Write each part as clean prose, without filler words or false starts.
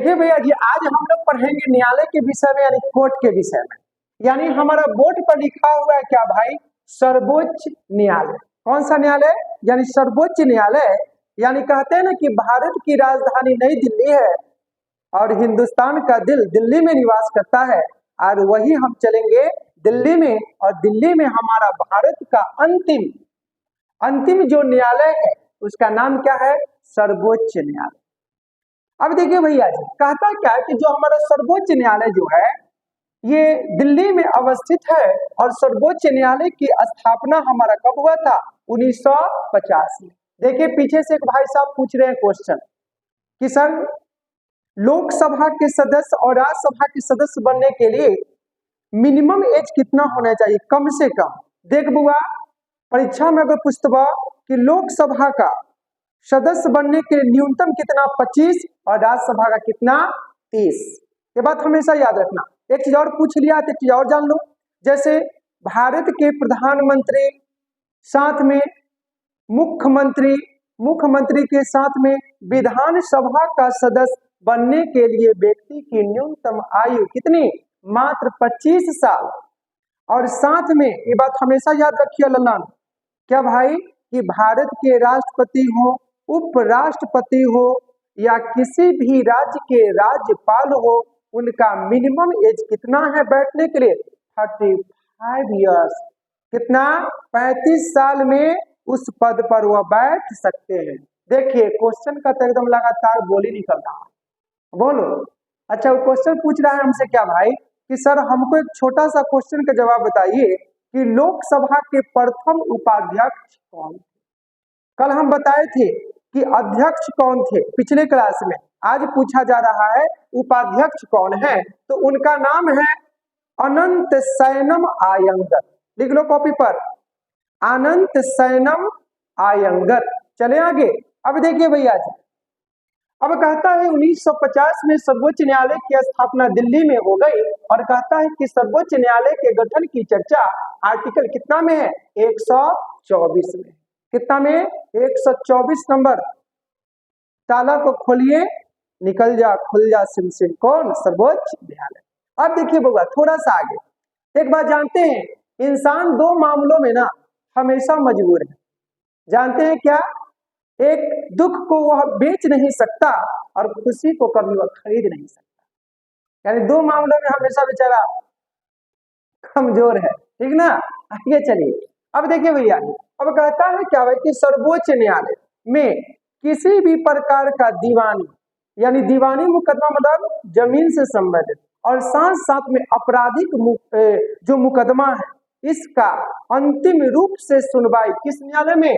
देखिए भैया जी, आज हम लोग पढ़ेंगे न्यायालय के विषय में, यानी कोर्ट के विषय में। यानी हमारा बोर्ड पर लिखा हुआ है क्या भाई? सर्वोच्च न्यायालय। कौन सा न्यायालय? यानी सर्वोच्च न्यायालय। यानी कहते हैं ना कि भारत की राजधानी नई दिल्ली है और हिंदुस्तान का दिल दिल्ली में निवास करता है, और वही हम चलेंगे दिल्ली में, और दिल्ली में हमारा भारत का अंतिम अंतिम जो न्यायालय है उसका नाम क्या है? सर्वोच्च न्यायालय। अब देखिए भैया जी, कहता क्या है कि जो हमारा सर्वोच्च न्यायालय जो है ये दिल्ली में अवस्थित है, और सर्वोच्च न्यायालय की स्थापना हमारा कब हुआ था? 1950 में। देखिए पीछे से एक भाई साहब पूछ रहे हैं क्वेश्चन कि सर, लोकसभा के सदस्य और राज्यसभा के सदस्य बनने के लिए मिनिमम एज कितना होना चाहिए, कम से कम? देख बुआ, परीक्षा में अगर पूछता कि लोकसभा का सदस्य बनने के लिए न्यूनतम कितना? 25, और राज्यसभा का कितना? 30। ये बात हमेशा याद रखना। एक चीज और पूछ लिया तो एक चीज और जान लो, जैसे भारत के प्रधानमंत्री, साथ में मुख्यमंत्री, मुख्यमंत्री के साथ में विधानसभा का सदस्य बनने के लिए व्यक्ति की न्यूनतम आयु कितनी? मात्र 25 साल। और साथ में ये बात हमेशा याद रखिए ललन, क्या भाई, कि भारत के राष्ट्रपति हो, उपराष्ट्रपति हो, या किसी भी राज्य के राज्यपाल हो, उनका मिनिमम एज कितना है बैठने के लिए? 35 इयर्स। कितना? 35 साल में उस पद पर वह बैठ सकते हैं। देखिए क्वेश्चन का तो एकदम लगातार बोल ही निकल रहा है। बोलो। अच्छा, वो क्वेश्चन पूछ रहा है हमसे क्या भाई कि सर हमको एक छोटा सा क्वेश्चन का जवाब बताइए कि लोकसभा के प्रथम उपाध्यक्ष कौन थे? कल हम बताए थे कि अध्यक्ष कौन थे पिछले क्लास में। आज पूछा जा रहा है उपाध्यक्ष कौन है, तो उनका नाम है अनंत सैनम आयंगर। लिख लो कॉपी पर, अनंत सैनम आयंगर। चले आगे। अब देखिए भैया जी, अब कहता है 1950 में सर्वोच्च न्यायालय की स्थापना दिल्ली में हो गई, और कहता है कि सर्वोच्च न्यायालय के गठन की चर्चा आर्टिकल कितना में है? 124 में। कितना में? 124 नंबर। ताला को खोलिए, निकल जा, खुल जा सिम सिम। कौन? सर्वोच्च न्यायालय। अब देखिए बउआ, थोड़ा सा आगे एक बात जानते हैं, इंसान दो मामलों में ना हमेशा मजबूर है। जानते हैं क्या? एक, दुख को वह बेच नहीं सकता, और खुशी को कभी वह खरीद नहीं सकता। यानी दो मामलों में हमेशा बेचारा कमजोर है। ठीक ना? आगे चलिए। अब देखिए भैया, अब कहता है क्या है कि सर्वोच्च न्यायालय में किसी भी प्रकार का दीवानी, यानी दीवानी मुकदमा मतलब जमीन से संबंधित, और साथ साथ में आपराधिक जो मुकदमा है, इसका अंतिम रूप से सुनवाई किस न्यायालय में?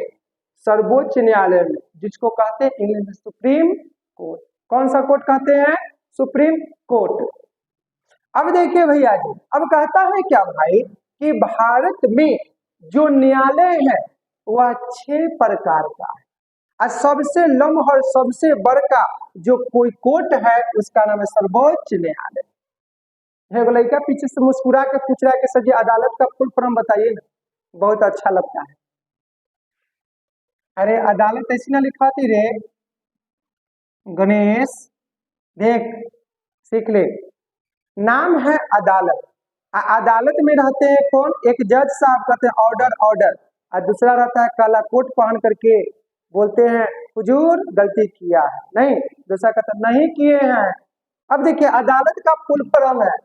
सर्वोच्च न्यायालय में, जिसको कहते हैं इंग्लिश में सुप्रीम कोर्ट। कौन सा कोर्ट कहते हैं? Supreme court. अब देखिए भैया जी, अब कहता है क्या भाई कि भारत में जो न्यायालय है वह 6 प्रकार का है, और सबसे लंबा और सबसे बड़का जो कोई कोर्ट है उसका नाम है सर्वोच्च न्यायालय। लड़का पीछे से मुस्कुरा के पूछ रहा है कि सर जी अदालत का फुल फॉर्म बताइए ना, बहुत अच्छा लगता है। अरे अदालत ऐसी ना लिखवाती रे गणेश, देख सीख ले। नाम है अदालत। अदालत में रहते हैं कौन? एक जज साहब कहते हैं ऑर्डर ऑर्डर, और दूसरा रहता है काला कोट पहन करके, बोलते हैं हुजूर गलती किया है, नहीं, दूसरा कहता नहीं किए हैं। अब देखिए अदालत का फुल फॉर्म है,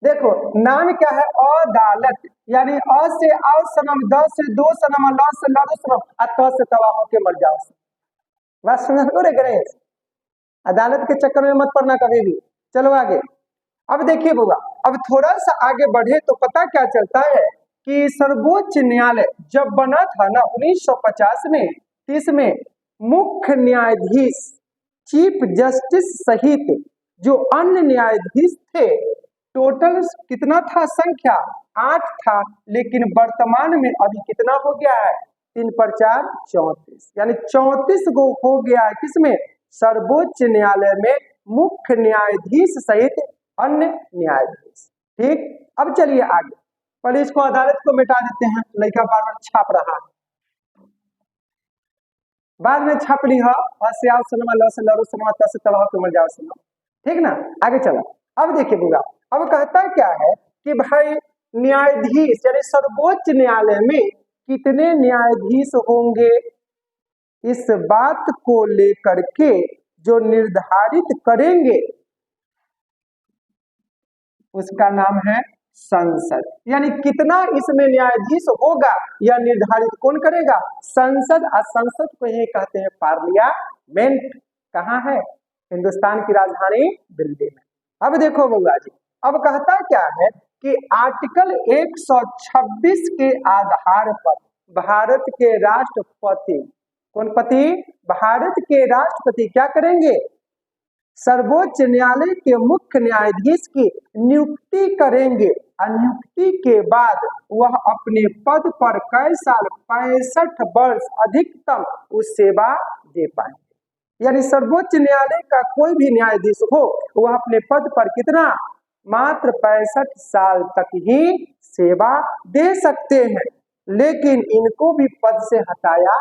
देखो नाम क्या है? अदालत। यानी अ से आओ सनम, द से दो सनम, ल से लड़ो सनम, और त से तवा होके मर जाओ। बात समझ लो रे गणेश, अदालत के चक्कर में मत पड़ना कभी भी। चलो आगे। अब देखिए बुआ, अब थोड़ा सा आगे बढ़े तो पता क्या चलता है कि सर्वोच्च न्यायालय जब बना था ना 1950 में, इसमें मुख्य न्यायाधीश, चीफ जस्टिस सहित जो अन्य न्यायाधीश थे, टोटल कितना था? संख्या 8 था, लेकिन वर्तमान में अभी कितना हो गया है? 3 पर 4 34, यानी 34 गो हो गया है। किसमें? सर्वोच्च न्यायालय में मुख्य न्यायाधीश सहित अन्य न्यायाधीश। ठीक, अब चलिए आगे। पहले इसको अदालत को मिटा देते हैं, लड़का बार बार छाप रहा है, बाद में छाप ली हो, से आओ सनमा, ल से लड़ो सनमा, त से तबाह के मर जाओ सनमा। ठीक ना। आगे चलो, अब देखिए बुआ, अब कहता क्या है कि भाई न्यायाधीश यानी सर्वोच्च न्यायालय में कितने न्यायाधीश होंगे, इस बात को लेकर के जो निर्धारित करेंगे उसका नाम है संसद। यानी कितना इसमें न्यायाधीश होगा यह निर्धारित कौन करेगा, संसद। और संसद को यही कहते हैं पार्लियामेंट। कहाँ है, हिंदुस्तान की राजधानी दिल्ली में। अब देखो बउआ जी, अब कहता क्या है कि आर्टिकल 126 के आधार पर भारत के राष्ट्रपति, कौन पति, भारत के राष्ट्रपति क्या करेंगे, सर्वोच्च न्यायालय के मुख्य न्यायाधीश की नियुक्ति करेंगे। और नियुक्ति के बाद वह अपने पद पर कई साल, 65 वर्ष अधिकतम उस सेवा दे पाएंगे। यानी सर्वोच्च न्यायालय का कोई भी न्यायाधीश हो वह अपने पद पर कितना, मात्र 65 साल तक ही सेवा दे सकते हैं। लेकिन इनको भी पद से हटाया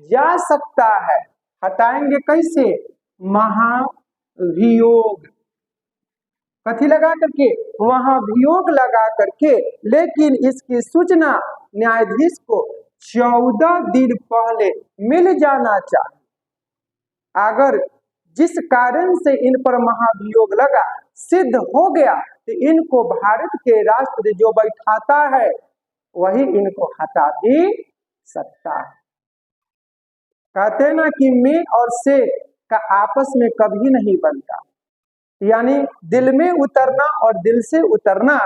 जा सकता है। हटाएंगे कैसे, महाभियोग, कथी लगा करके, वहां वियोग लगा करके। लेकिन इसकी सूचना न्यायाधीश को 14 दिन पहले मिल जाना चाहिए। अगर जिस कारण से इन पर महाभियोग लगा सिद्ध हो गया तो इनको भारत के राष्ट्रपति जो बैठाता है वही इनको हटा भी सकता है। कहते ना कि में और से का आपस में कभी नहीं बनता, यानी दिल में उतरना और दिल से उतरना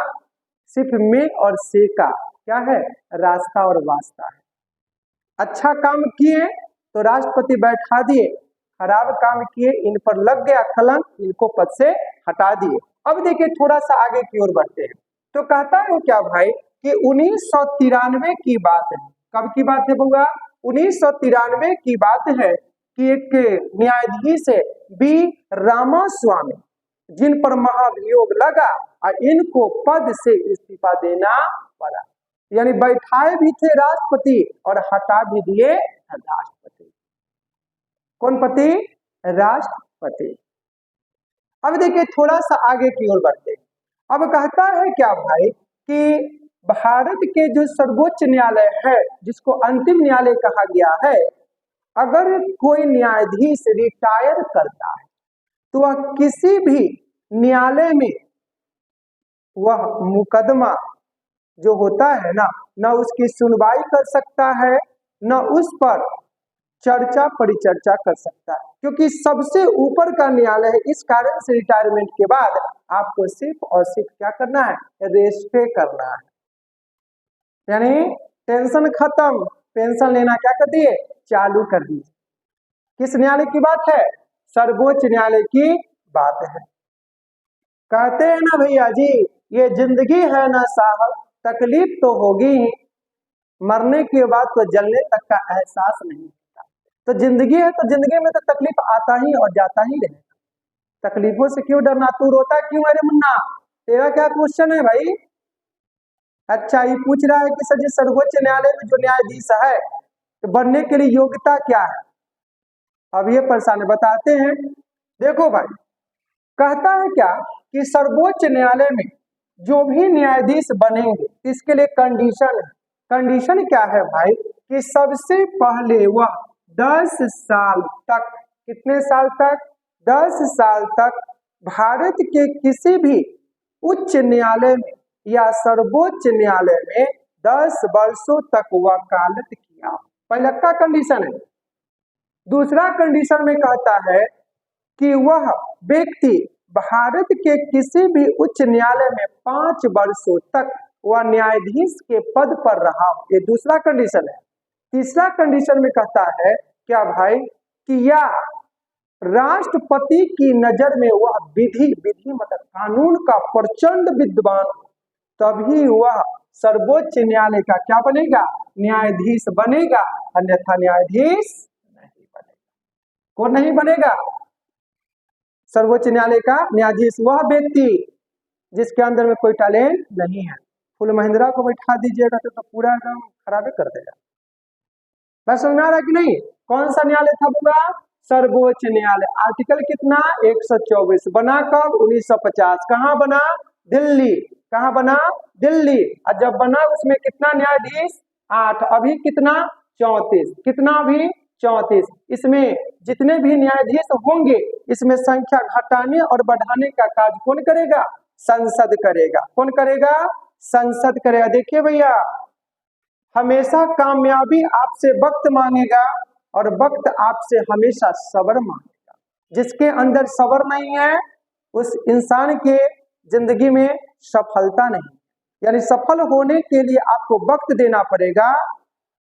सिर्फ में और से का क्या है, रास्ता और वास्ता है। अच्छा काम किए तो राष्ट्रपति बैठा दिए, खराब काम किए इन पर लग गया कलंक, इनको पद से हटा दिए। अब देखिए थोड़ा सा आगे की ओर बढ़ते हैं तो कहता है क्या भाई कि 1993 की बात है। कब की बात है बउआ, 1993 की बात है कि एक न्यायाधीश है बी रामास्वामी, जिन पर महाभियोग लगा और इनको पद से इस्तीफा देना पड़ा। यानी बैठाए भी थे राष्ट्रपति और हटा भी दिए राष्ट्रपति। कौन पति, राष्ट्रपति। अब देखिए थोड़ा सा आगे की ओर बढ़ते हैं। अब कहता है क्या भाई कि भारत के जो सर्वोच्च न्यायालय है जिसको अंतिम न्यायालय कहा गया है, अगर कोई न्यायाधीश रिटायर करता है तो वह किसी भी न्यायालय में वह मुकदमा जो होता है ना, न उसकी सुनवाई कर सकता है न उस पर चर्चा परिचर्चा कर सकता है, क्योंकि सबसे ऊपर का न्यायालय है। इस कारण से रिटायरमेंट के बाद आपको सिर्फ और सिर्फ क्या करना है, रेस्टे करना है। यानी टेंशन खत्म, पेंशन लेना क्या कर दिए, चालू कर दीजिए। किस न्यायालय की बात है, सर्वोच्च न्यायालय की बात है। कहते हैं ना भैया जी, ये जिंदगी है ना साहब, तकलीफ तो होगी ही, मरने के बाद तो जलने तक का एहसास नहीं होता। तो जिंदगी है तो जिंदगी में तो तकलीफ आता ही और जाता ही रहेगा। तकलीफों से क्यों डरना, तू रोता क्यों अरे मुन्ना, तेरा क्या क्वेश्चन है भाई। अच्छा ये पूछ रहा है कि सर जी सर्वोच्च न्यायालय में जो न्यायाधीश है तो बनने के लिए योग्यता क्या है। अब ये परेशान बताते हैं। देखो भाई, कहता है क्या कि सर्वोच्च न्यायालय में जो भी न्यायाधीश बनेंगे इसके लिए कंडीशन है। कंडीशन क्या है भाई कि सबसे पहले वह 10 साल तक, कितने साल तक, 10 साल तक भारत के किसी भी उच्च न्यायालय में या सर्वोच्च न्यायालय में 10 वर्षों तक वकालत किया, पहला का कंडीशन है। दूसरा कंडीशन में कहता है कि वह व्यक्ति भारत के किसी भी उच्च न्यायालय में 5 वर्षों तक वह न्यायाधीश के पद पर रहा, ये दूसरा कंडीशन है। तीसरा कंडीशन में कहता है क्या भाई कि या राष्ट्रपति की नजर में वह विधि मतलब कानून का प्रचंड विद्वान, तभी वह सर्वोच्च न्यायालय का क्या बनेगा, न्यायाधीश बनेगा, अन्यथा न्यायाधीश नहीं बनेगा। कौन नहीं बनेगा, सर्वोच्च न्यायालय का न्यायाधीश वह व्यक्ति जिसके अंदर में कोई टैलेंट नहीं है। फुल महिंद्रा को बैठा दीजिएगा तो पूरा एकदम खराब कर देगा। बस समझ में आ रहा कि नहीं। कौन सा न्यायालय था बुआ, सर्वोच्च न्यायालय। आर्टिकल कितना 124 बना कब 1950। कहाँ बना? दिल्ली। कहाँ बना? दिल्ली। और जब बना उसमें कितना न्यायाधीश? 8। अभी कितना? 34। कितना अभी? 34। इसमें जितने भी न्यायाधीश होंगे इसमें संख्या घटाने और बढ़ाने का कार्य कौन करेगा? संसद करेगा। कौन करेगा? संसद करेगा। देखिए भैया, हमेशा कामयाबी आपसे वक्त मांगेगा और वक्त आपसे हमेशा सब्र मांगेगा। जिसके अंदर सब्र नहीं है उस इंसान के जिंदगी में सफलता नहीं। यानी सफल होने के लिए आपको वक्त देना पड़ेगा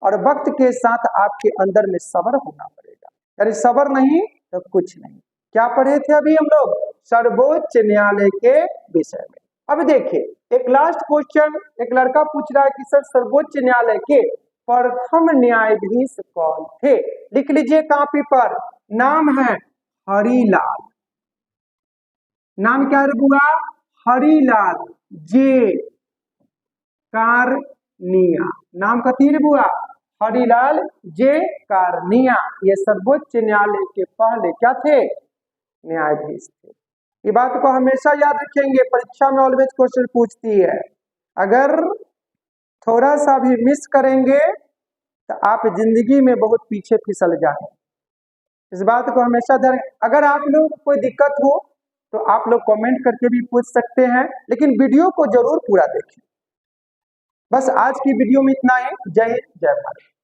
और वक्त के साथ आपके अंदर में सब्र होना पड़ेगा। यानी सब्र नहीं तो कुछ नहीं। क्या पढ़े थे अभी हम लोग? सर्वोच्च न्यायालय के विषय में। अब देखिए एक लास्ट क्वेश्चन, एक लड़का पूछ रहा है कि सर सर्वोच्च न्यायालय के प्रथम न्यायाधीश कौन थे? लिख लीजिए कॉपी पर। नाम है हरिलाल। नाम क्या है बुआ? हरिलाल जे कारनिया। नाम कथी रे बुआ? हरिलाल जे कारनिया। ये सर्वोच्च न्यायालय के पहले क्या थे? न्यायाधीश थे। ये बात को हमेशा याद रखेंगे, परीक्षा में ऑलवेज क्वेश्चन पूछती है। अगर थोड़ा सा भी मिस करेंगे तो आप जिंदगी में बहुत पीछे फिसल जाएंगे। इस बात को हमेशा ध्यान। अगर आप लोग को कोई दिक्कत हो तो आप लोग कमेंट करके भी पूछ सकते हैं, लेकिन वीडियो को जरूर पूरा देखें। बस आज की वीडियो में इतना ही। जय हिंद, जय भारत।